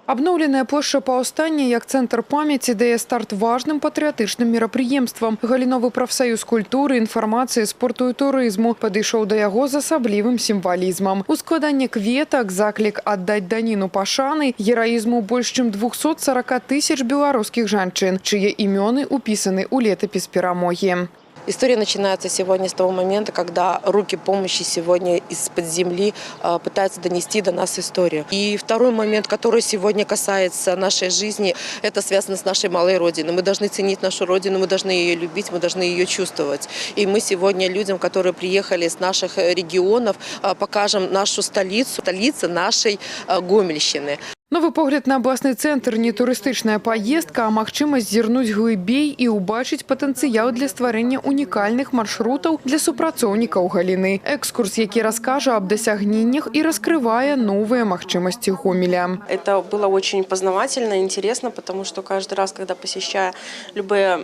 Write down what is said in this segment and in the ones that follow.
Абноўленая плошча паўстання як цэнтр памяці дае старт важным патрыятычным мерапрыемствам. Галіновы прафсаюз культуры, інфармацыі, спорту і турызму падышоў да яго з асаблівым сімвалізмам. Ускладанне кветак, заклік аддаць даніну пашаны, гераізму больш чым 240 тысяч беларускіх жанчын, чые імёны упісаны ў летапіс перамогі. История начинается сегодня с того момента, когда руки помощи сегодня из-под земли пытаются донести до нас историю. И второй момент, который сегодня касается нашей жизни, это связано с нашей малой родиной. Мы должны ценить нашу родину, мы должны ее любить, мы должны ее чувствовать. И мы сегодня людям, которые приехали с наших регионов, покажем нашу столицу, столицу нашей Гомельщины. Новы погляд на абласны цэнтр не турыстычная паездка, а магчымасць зірнуць глыбей і ўбачыць патэнцыял для стварэння унікальных маршрутаў для супрацоўнікаў галіны. Экскурс, які раскажа аб дасягненнях і раскрывае новыя магчымасці Гомеля. Это было очень познавательно, интересно, потому что каждый раз, когда посещая любые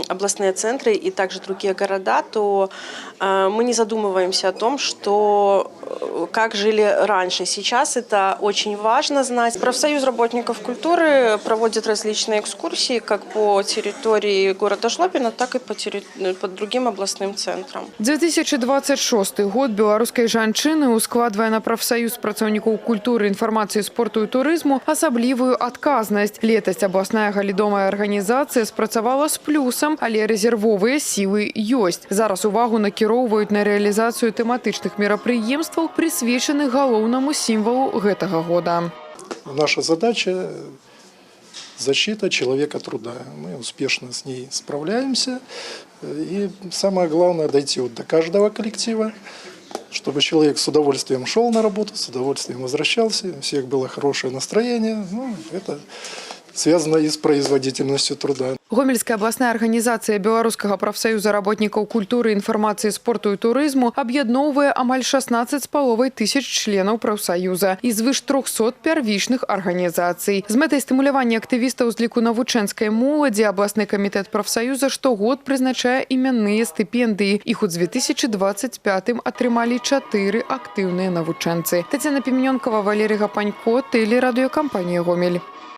областные центры и также другие города, то мы не задумываемся о том, что как жили раньше. Сейчас это очень важно знать. Профсоюз работников культуры проводит различные экскурсии как по территории города Жлобина, так и по другим областным центрам. 2026 год беларускай жанчыны ускладвае на прафсаюз працаўнікоў культуры, інфармацыі, спорту і турызму асаблівую адказнасць. Летась абласная галідомая арганізацыя спрацавала з плюсам, але рэзервовыя сілы ёсць. Зараз увагу накіроўваюць на рэалізацыю тэматычных мерапрыемстваў, прысвечаных галоўнаму сімвалу гэтага года. Наша задача – защита человека труда. Мы успешно с ней справляемся. И самое главное – дойти до каждого коллектива, чтобы человек с удовольствием шел на работу, с удовольствием возвращался, у всех было хорошее настроение. Это связано и с производительностью труда. Гомельская абласная арганізацыя Беларускага прафсаюза работнікаў культуры, інфармацыі, спорту і турызму аб'ядноўвае амаль 16,5 тысяч членаў прафсаюза і звыш 300 первічных арганізацый. З мэтай стымулявання актывістаў з ліку навучэнскай моладзі абласны камітэт прафсаюза штогод прызначае імянныя стыпендыі. Іх у 2025 атрымалі 4 актыўныя навучэнцы. Тацяна Піменёнкава, Валерий Гапанько, тэлерадыёкампанія «Гомель».